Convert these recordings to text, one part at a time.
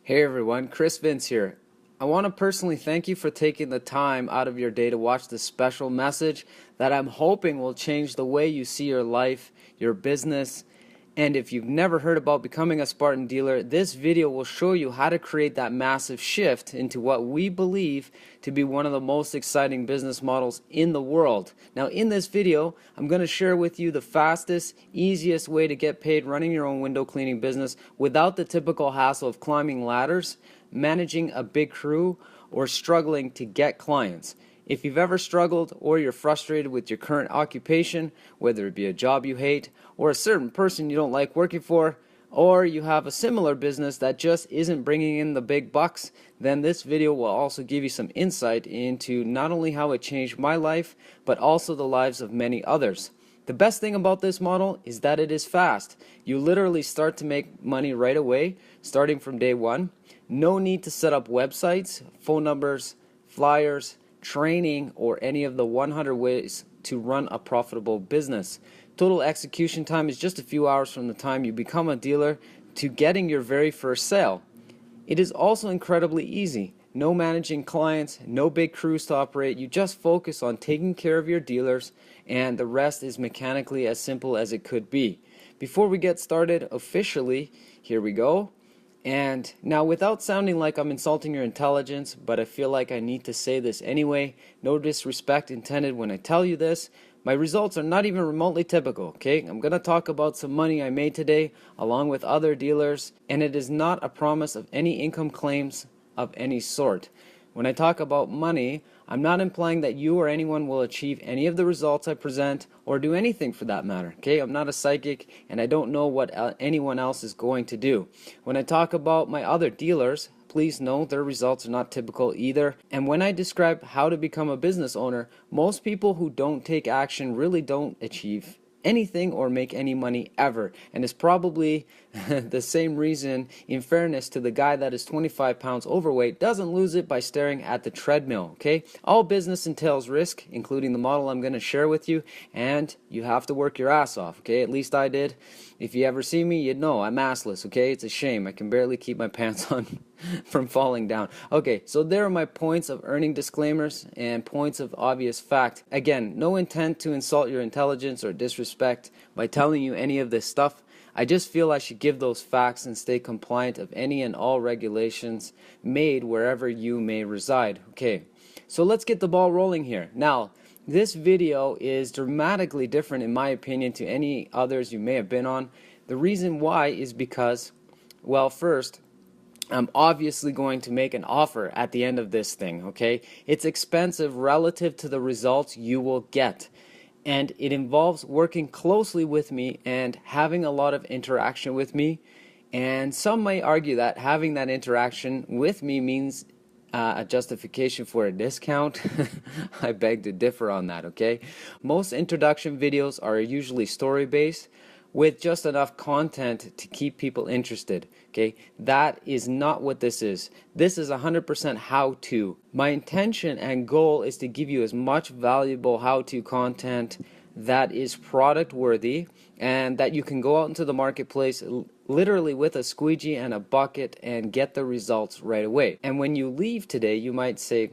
Hey everyone, Chris Vince here. I want to personally thank you for taking the time out of your day to watch this special message that I'm hoping will change the way you see your life, your business, and if you've never heard about becoming a Spartan dealer, this video will show you how to create that massive shift into what we believe to be one of the most exciting business models in the world. Now in this video, I'm going to share with you the fastest, easiest way to get paid running your own window cleaning business without the typical hassle of climbing ladders, managing a big crew, or struggling to get clients. If you've ever struggled or you're frustrated with your current occupation, whether it be a job you hate or a certain person you don't like working for, or you have a similar business that just isn't bringing in the big bucks, then this video will also give you some insight into not only how it changed my life, but also the lives of many others. The best thing about this model is that it is fast. You literally start to make money right away, starting from day one. No need to set up websites, phone numbers, flyers, training, or any of the 100 ways to run a profitable business. Total execution time is just a few hours from the time you become a dealer to getting your very first sale. It is also incredibly easy. No managing clients, no big crews to operate. You just focus on taking care of your dealers, and the rest is mechanically as simple as it could be. Before we get started officially, here we go. And now, without sounding like I'm insulting your intelligence, but I feel like I need to say this anyway, no disrespect intended when I tell you this, my results are not even remotely typical, okay? I'm going to talk about some money I made today along with other dealers, and it is not a promise of any income claims of any sort. When I talk about money, I'm not implying that you or anyone will achieve any of the results I present or do anything for that matter, okay? I'm not a psychic and I don't know what anyone else is going to do. When I talk about my other dealers, please know their results are not typical either. And when I describe how to become a business owner, most people who don't take action really don't achieve anything or make any money ever, and it's probably the same reason, in fairness to the guy that is 25 pounds overweight, doesn't lose it by staring at the treadmill, okay? All business entails risk, including the model I'm going to share with you, and you have to work your ass off, okay? At least I did. If you ever see me, you'd know I'm assless, okay? It's a shame. I can barely keep my pants on from falling down. Okay, so there are my points of earning disclaimers and points of obvious fact. Again, no intent to insult your intelligence or disrespect by telling you any of this stuff. I just feel I should give those facts and stay compliant of any and all regulations made wherever you may reside. Okay, so let's get the ball rolling here. Now, this video is dramatically different in my opinion to any others you may have been on. The reason why is because, well, first, I'm obviously going to make an offer at the end of this thing, okay? It's expensive relative to the results you will get. And it involves working closely with me and having a lot of interaction with me. And some might argue that having that interaction with me means a justification for a discount. I beg to differ on that, okay? Most introduction videos are usually story-based with just enough content to keep people interested, okay? That is not what this is. This is 100% how-to. My intention and goal is to give you as much valuable how-to content that is product worthy and that you can go out into the marketplace literally with a squeegee and a bucket and get the results right away. And when you leave today, you might say,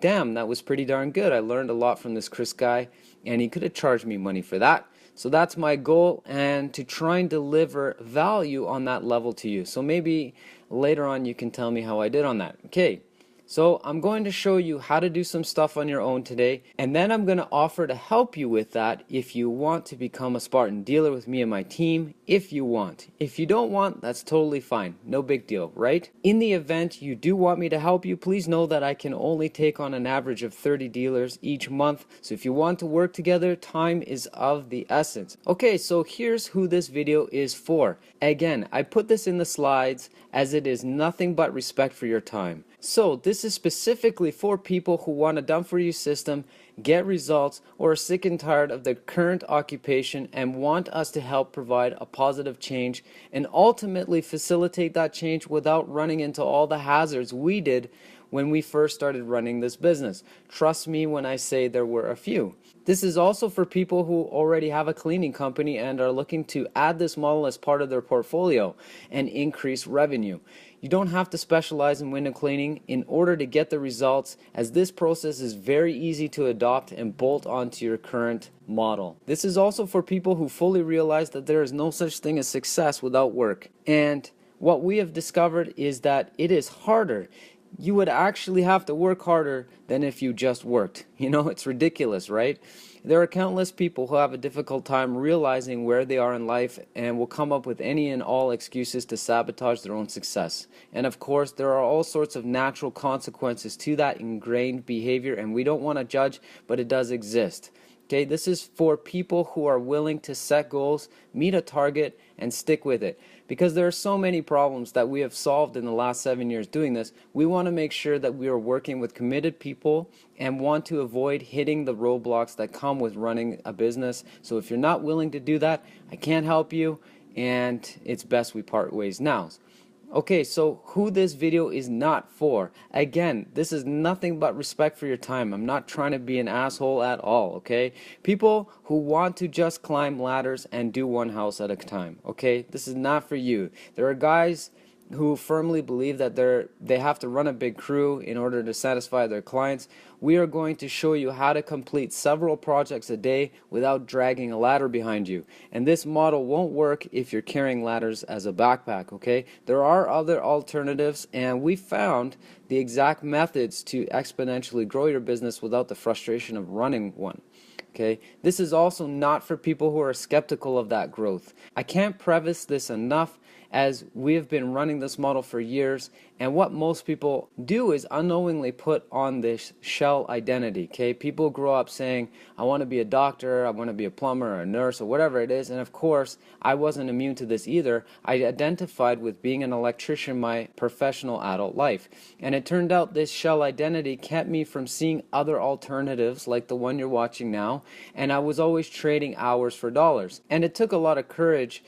damn, that was pretty darn good. I learned a lot from this Chris guy and he could have charged me money for that. So that's my goal, and to try and deliver value on that level to you. So maybe later on you can tell me how I did on that. Okay, so I'm going to show you how to do some stuff on your own today, and then I'm going to offer to help you with that if you want to become a Spartan dealer with me and my team, if you want. If you don't want, that's totally fine. No big deal, right? In the event you do want me to help you, please know that I can only take on an average of 30 dealers each month. So if you want to work together, time is of the essence. Okay, so here's who this video is for. Again, I put this in the slides as it is nothing but respect for your time. So this is specifically for people who want a done-for-you system, get results, or are sick and tired of their current occupation and want us to help provide a positive change and ultimately facilitate that change without running into all the hazards we did when we first started running this business. Trust me when I say there were a few. This is also for people who already have a cleaning company and are looking to add this model as part of their portfolio and increase revenue. You don't have to specialize in window cleaning in order to get the results, as this process is very easy to adopt and bolt onto your current model. This is also for people who fully realize that there is no such thing as success without work. And what we have discovered is that it is harder. You would actually have to work harder than if you just worked. You know, it's ridiculous, right? There are countless people who have a difficult time realizing where they are in life and will come up with any and all excuses to sabotage their own success. And of course, there are all sorts of natural consequences to that ingrained behavior, and we don't want to judge, but it does exist. Okay, this is for people who are willing to set goals, meet a target, and stick with it. Because there are so many problems that we have solved in the last 7 years doing this, we want to make sure that we are working with committed people and want to avoid hitting the roadblocks that come with running a business. So if you're not willing to do that, I can't help you, and it's best we part ways now. Okay, so who this video is not for. Again, this is nothing but respect for your time. I'm not trying to be an asshole at all, okay? People who want to just climb ladders and do one house at a time, okay? This is not for you. There are guys who firmly believe that they have to run a big crew in order to satisfy their clients. We are going to show you how to complete several projects a day without dragging a ladder behind you. And this model won't work if you're carrying ladders as a backpack, okay? There are other alternatives, and we found the exact methods to exponentially grow your business without the frustration of running one. Okay, this is also not for people who are skeptical of that growth. I can't preface this enough, as we have been running this model for years, and what most people do is unknowingly put on this shell identity. Okay, people grow up saying, I want to be a doctor, I want to be a plumber or a nurse or whatever it is, and of course I wasn't immune to this either. I identified with being an electrician my professional adult life, and it turned out this shell identity kept me from seeing other alternatives like the one you're watching now, and I was always trading hours for dollars. And it took a lot of courage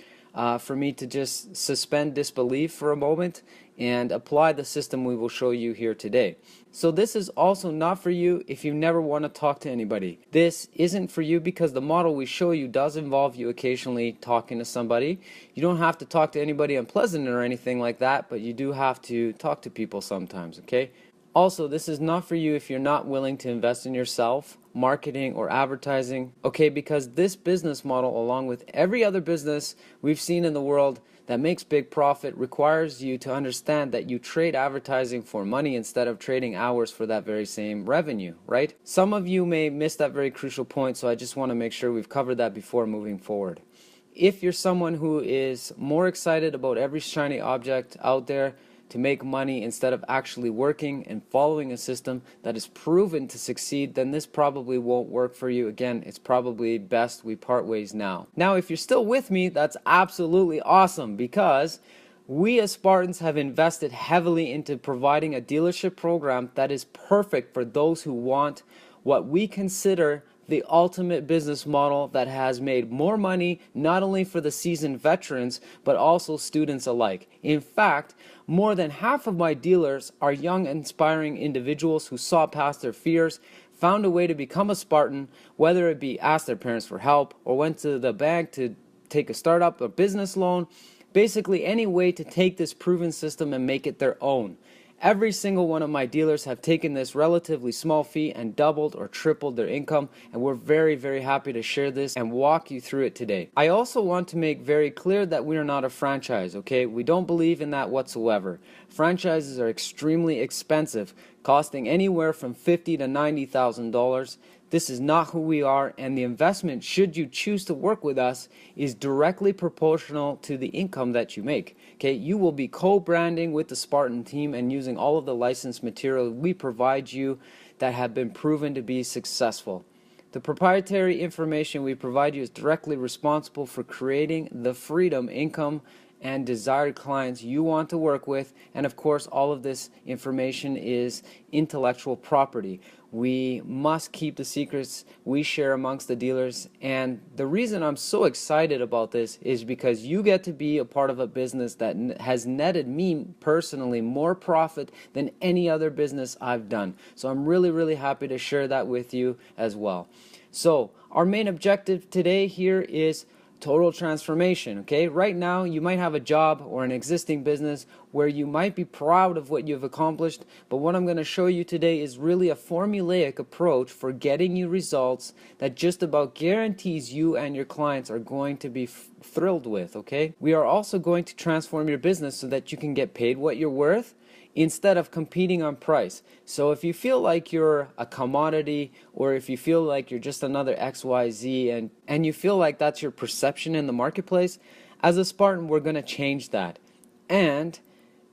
for me to just suspend disbelief for a moment and apply the system we will show you here today. So this is also not for you if you never want to talk to anybody. This isn't for you because the model we show you does involve you occasionally talking to somebody. You don't have to talk to anybody unpleasant or anything like that, but you do have to talk to people sometimes, okay? Also, this is not for you if you're not willing to invest in yourself, marketing, or advertising, okay, because this business model, along with every other business we've seen in the world that makes big profit, requires you to understand that you trade advertising for money instead of trading hours for that very same revenue, right? Some of you may miss that very crucial point, so I just want to make sure we've covered that before moving forward. If you're someone who is more excited about every shiny object out there to make money instead of actually working and following a system that is proven to succeed, then this probably won't work for you. Again, it's probably best we part ways now. Now, if you're still with me, that's absolutely awesome, because we as Spartans have invested heavily into providing a dealership program that is perfect for those who want what we consider the ultimate business model that has made more money not only for the seasoned veterans but also students alike. In fact, more than half of my dealers are young, inspiring individuals who saw past their fears, found a way to become a Spartan, whether it be asked their parents for help or went to the bank to take a startup or business loan, basically any way to take this proven system and make it their own. Every single one of my dealers have taken this relatively small fee and doubled or tripled their income, and we're very, very happy to share this and walk you through it today. I also want to make very clear that we are not a franchise, okay? We don't believe in that whatsoever. Franchises are extremely expensive, costing anywhere from $50,000 to $90,000. This is not who we are, and the investment, should you choose to work with us, is directly proportional to the income that you make. Okay, you will be co-branding with the Spartan team and using all of the licensed material we provide you that have been proven to be successful. The proprietary information we provide you is directly responsible for creating the freedom, income, and desired clients you want to work with. And of course, all of this information is intellectual property. We must keep the secrets we share amongst the dealers. And the reason I'm so excited about this is because you get to be a part of a business that has netted me personally more profit than any other business I've done. So I'm really happy to share that with you as well. So our main objective today here is total transformation. Okay, right now you might have a job or an existing business where you might be proud of what you've accomplished, but what I'm going to show you today is really a formulaic approach for getting you results that just about guarantees you and your clients are going to be thrilled with. Okay, we are also going to transform your business so that you can get paid what you're worth instead of competing on price. So if you feel like you're a commodity, or if you feel like you're just another XYZ, and you feel like that's your perception in the marketplace, as a Spartan, we're going to change that. And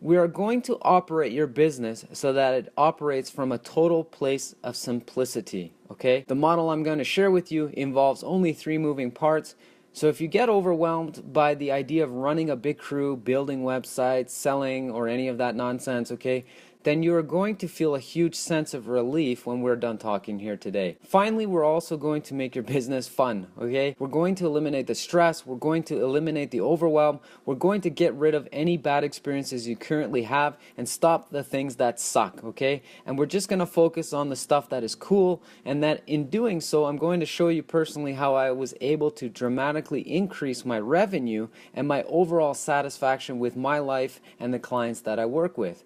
we are going to operate your business so that it operates from a total place of simplicity. Okay? The model I'm going to share with you involves only 3 moving parts. So if you get overwhelmed by the idea of running a big crew, building websites, selling, or any of that nonsense, okay, then you are going to feel a huge sense of relief when we're done talking here today. Finally, we're also going to make your business fun, okay? We're going to eliminate the stress, we're going to eliminate the overwhelm, we're going to get rid of any bad experiences you currently have and stop the things that suck, okay? And we're just going to focus on the stuff that is cool, and that in doing so, I'm going to show you personally how I was able to dramatically increase my revenue and my overall satisfaction with my life and the clients that I work with.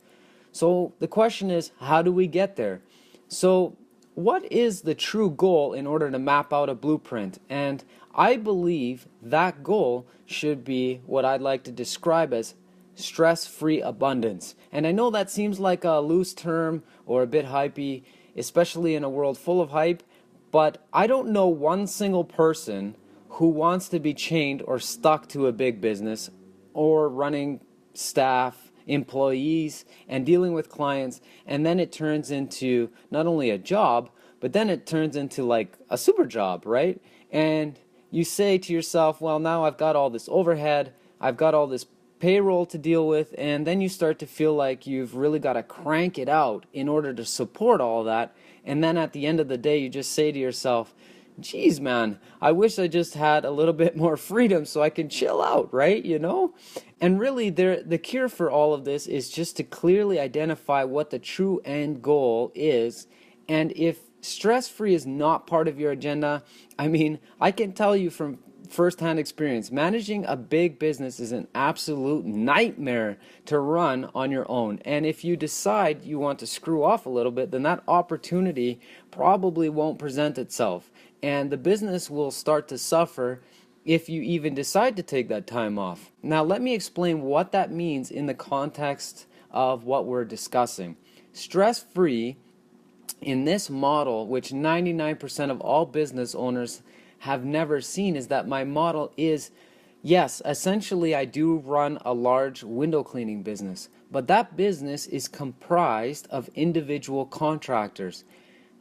So the question is, how do we get there? So what is the true goal in order to map out a blueprint? And I believe that goal should be what I'd like to describe as stress-free abundance. And I know that seems like a loose term or a bit hypey, especially in a world full of hype, but I don't know one single person who wants to be chained or stuck to a big business or running staff, employees, and dealing with clients, and then it turns into not only a job, but then it turns into like a super job, right? And you say to yourself, well, now I've got all this overhead, I've got all this payroll to deal with, and then you start to feel like you've really got to crank it out in order to support all that, and then at the end of the day you just say to yourself, geez, man, I wish I just had a little bit more freedom so I can chill out, right? You know? And really, the cure for all of this is just to clearly identify what the true end goal is. And if stress-free is not part of your agenda, I mean, I can tell you from first-hand experience, managing a big business is an absolute nightmare to run on your own. And if you decide you want to screw off a little bit, then that opportunity probably won't present itself. And the business will start to suffer if you even decide to take that time off. Now let me explain what that means in the context of what we're discussing. Stress-free in this model, which 99% of all business owners have never seen, is that my model is, yes, essentially I do run a large window cleaning business, but that business is comprised of individual contractors.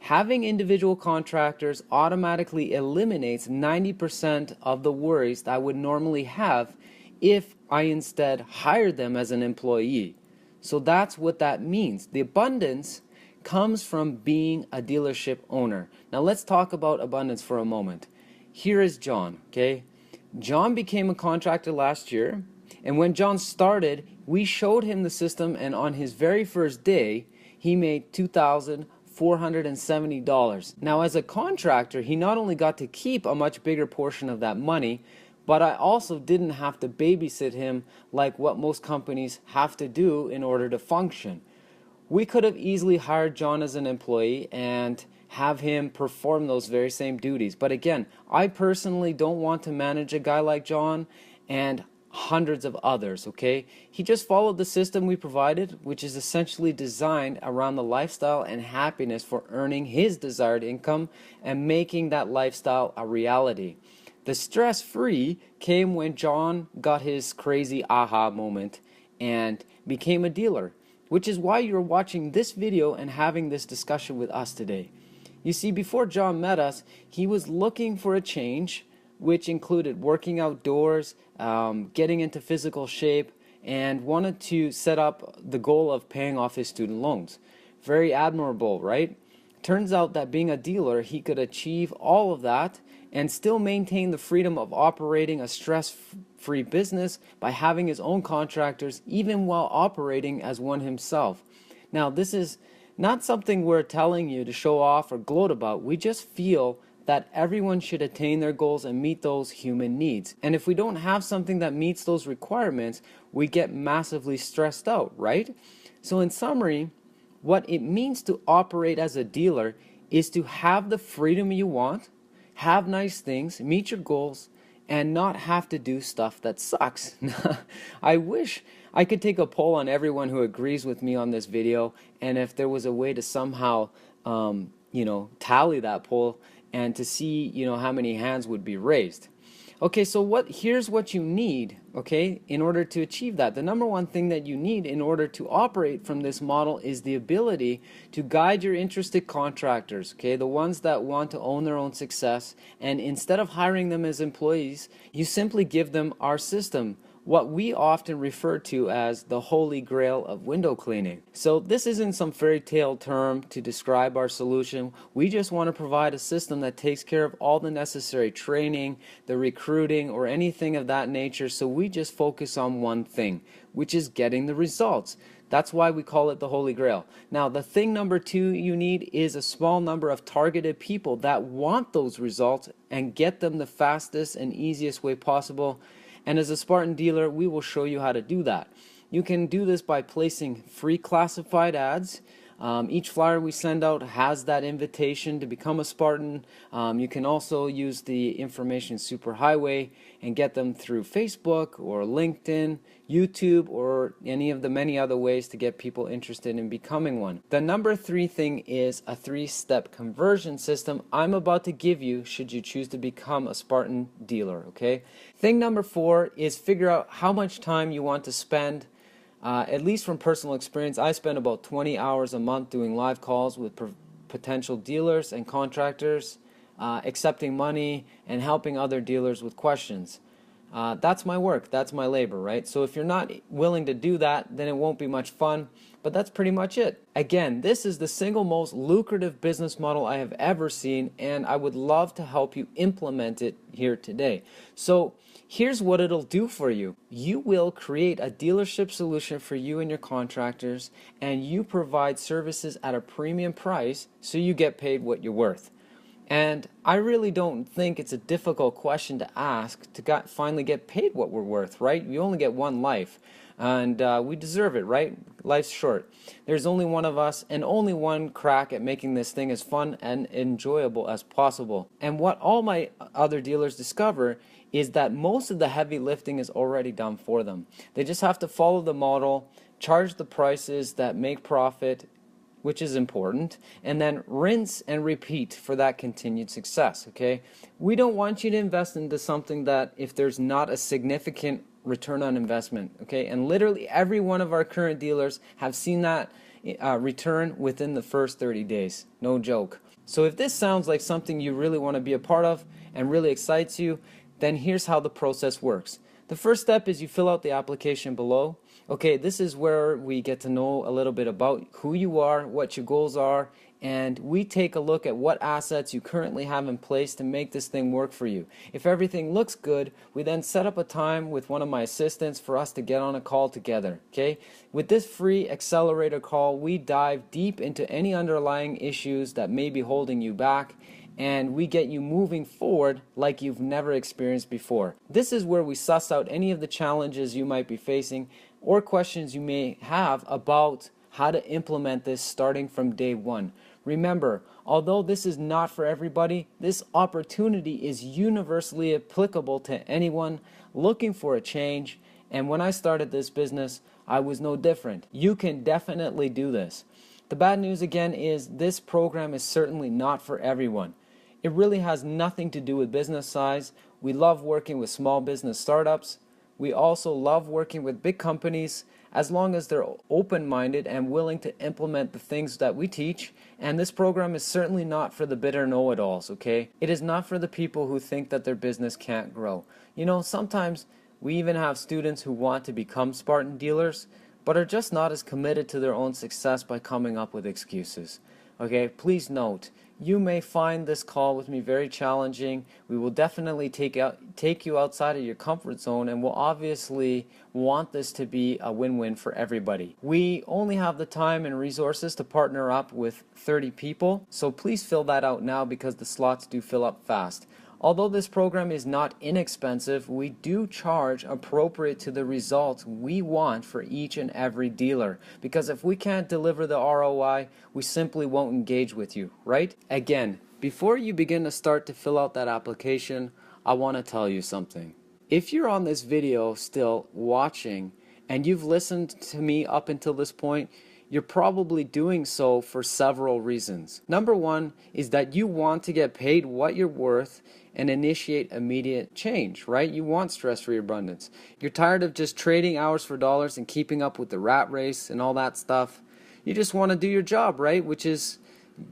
Having individual contractors automatically eliminates 90% of the worries that I would normally have if I instead hired them as an employee. So that's what that means. The abundance comes from being a dealership owner. Now let's talk about abundance for a moment. Here is John, okay? John became a contractor last year, and when John started, we showed him the system, and on his very first day, he made $2,470. Now as a contractor, he not only got to keep a much bigger portion of that money, but I also didn't have to babysit him like what most companies have to do in order to function. We could have easily hired John as an employee and have him perform those very same duties. But again, I personally don't want to manage a guy like John and hundreds of others, okay? He just followed the system we provided, which is essentially designed around the lifestyle and happiness for earning his desired income and making that lifestyle a reality. The stress-free came when John got his crazy aha moment and became a dealer, which is why you're watching this video and having this discussion with us today. You see, before John met us, he was looking for a change, which included working outdoors, getting into physical shape, and wanted to set up the goal of paying off his student loans. Very admirable, right? Turns out that being a dealer, he could achieve all of that and still maintain the freedom of operating a stress-free business by having his own contractors, even while operating as one himself. Now, this is not something we're telling you to show off or gloat about. We just feel that everyone should attain their goals and meet those human needs. And if we don't have something that meets those requirements, we get massively stressed out, right? So in summary, what it means to operate as a dealer is to have the freedom you want, have nice things, meet your goals, and not have to do stuff that sucks. I wish I could take a poll on everyone who agrees with me on this video, and if there was a way to somehow, tally that poll and to see, how many hands would be raised. Okay, so here's what you need, okay, in order to achieve that. The number one thing that you need in order to operate from this model is the ability to guide your interested contractors, okay, the ones that want to own their own success, and instead of hiring them as employees, you simply give them our system, what we often refer to as the holy grail of window cleaning. So this isn't some fairy tale term to describe our solution. We just want to provide a system that takes care of all the necessary training, the recruiting, or anything of that nature. So we just focus on one thing, which is getting the results. That's why we call it the Holy Grail. Now, the thing number two you need is a small number of targeted people that want those results and get them the fastest and easiest way possible. And as a Spartan dealer, we will show you how to do that. You can do this by placing free classified ads. Each flyer we send out has that invitation to become a Spartan. You can also use the information superhighway and get them through Facebook or LinkedIn, YouTube, or any of the many other ways to get people interested in becoming one. The number three thing is a 3-step conversion system I'm about to give you should you choose to become a Spartan dealer, okay? Thing number 4 is figure out how much time you want to spend. At least from personal experience, I spend about 20 hours a month doing live calls with potential dealers and contractors, accepting money and helping other dealers with questions. That's my work, that's my labor, right? So if you're not willing to do that, then it won't be much fun, but that's pretty much it. Again, this is the single most lucrative business model I have ever seen, and I would love to help you implement it here today. So here's what it'll do for you. You will create a dealership solution for you and your contractors, and you provide services at a premium price so you get paid what you're worth. And I really don't think it's a difficult question to ask to finally get paid what we're worth, right? We only get one life, and we deserve it, right? Life's short. There's only one of us and only one crack at making this thing as fun and enjoyable as possible. And what all my other dealers discover is that most of the heavy lifting is already done for them. They just have to follow the model, charge the prices that make profit, which is important, and then rinse and repeat for that continued success, okay? We don't want you to invest into something that if there's not a significant return on investment, okay? And literally every one of our current dealers have seen that return within the first 30 days, no joke. So if this sounds like something you really want to be a part of and really excites you, then here's how the process works. The first step is you fill out the application below. Okay, this is where we get to know a little bit about who you are, what your goals are, and we take a look at what assets you currently have in place to make this thing work for you. If everything looks good, we then set up a time with one of my assistants for us to get on a call together, okay? With this free accelerator call, we dive deep into any underlying issues that may be holding you back, and we get you moving forward like you've never experienced before. This is where we suss out any of the challenges you might be facing or questions you may have about how to implement this starting from day one. Remember, although this is not for everybody, this opportunity is universally applicable to anyone looking for a change, and when I started this business, I was no different. You can definitely do this. The bad news again is this program is certainly not for everyone. It really has nothing to do with business size. We love working with small business startups. We also love working with big companies as long as they're open-minded and willing to implement the things that we teach. And this program is certainly not for the bitter know-it-alls, okay? It is not for the people who think that their business can't grow. You know, sometimes we even have students who want to become Spartan dealers, but are just not as committed to their own success by coming up with excuses. Okay, please note, you may find this call with me very challenging. We will definitely take you outside of your comfort zone, and we'll obviously want this to be a win-win for everybody. We only have the time and resources to partner up with 30 people, so please fill that out now because the slots do fill up fast. Although this program is not inexpensive, we do charge appropriate to the results we want for each and every dealer. Because if we can't deliver the ROI, we simply won't engage with you, right? Again, before you begin to start to fill out that application, I want to tell you something. If you're on this video still watching and you've listened to me up until this point, you're probably doing so for several reasons. Number one is that you want to get paid what you're worth and initiate immediate change, right? You want stress-free abundance. You're tired of just trading hours for dollars and keeping up with the rat race and all that stuff. You just want to do your job, right? Which is,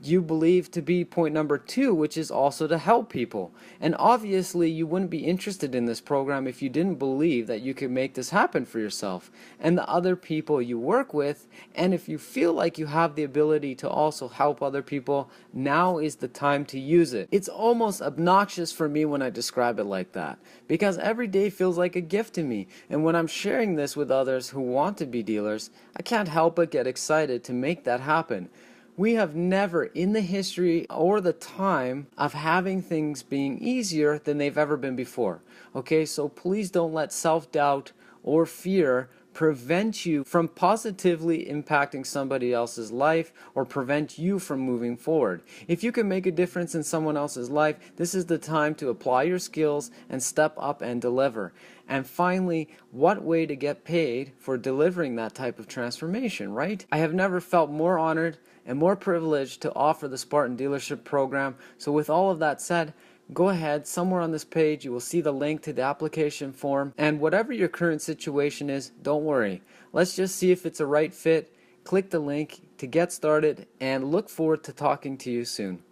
you believe to be point number two, which is also to help people. And obviously you wouldn't be interested in this program if you didn't believe that you could make this happen for yourself and the other people you work with. And if you feel like you have the ability to also help other people, now is the time to use it. It's almost obnoxious for me when I describe it like that, because every day feels like a gift to me. And when I'm sharing this with others who want to be dealers, I can't help but get excited to make that happen. We have never in the history or the time of having things being easier than they've ever been before. Okay, so please don't let self-doubt or fear prevent you from positively impacting somebody else's life or prevent you from moving forward. If you can make a difference in someone else's life, this is the time to apply your skills and step up and deliver. And finally, what way to get paid for delivering that type of transformation, right? I have never felt more honored and more privileged to offer the Spartan Dealership Program. So with all of that said, go ahead, somewhere on this page you will see the link to the application form, and whatever your current situation is, don't worry. Let's just see if it's a right fit. Click the link to get started and look forward to talking to you soon.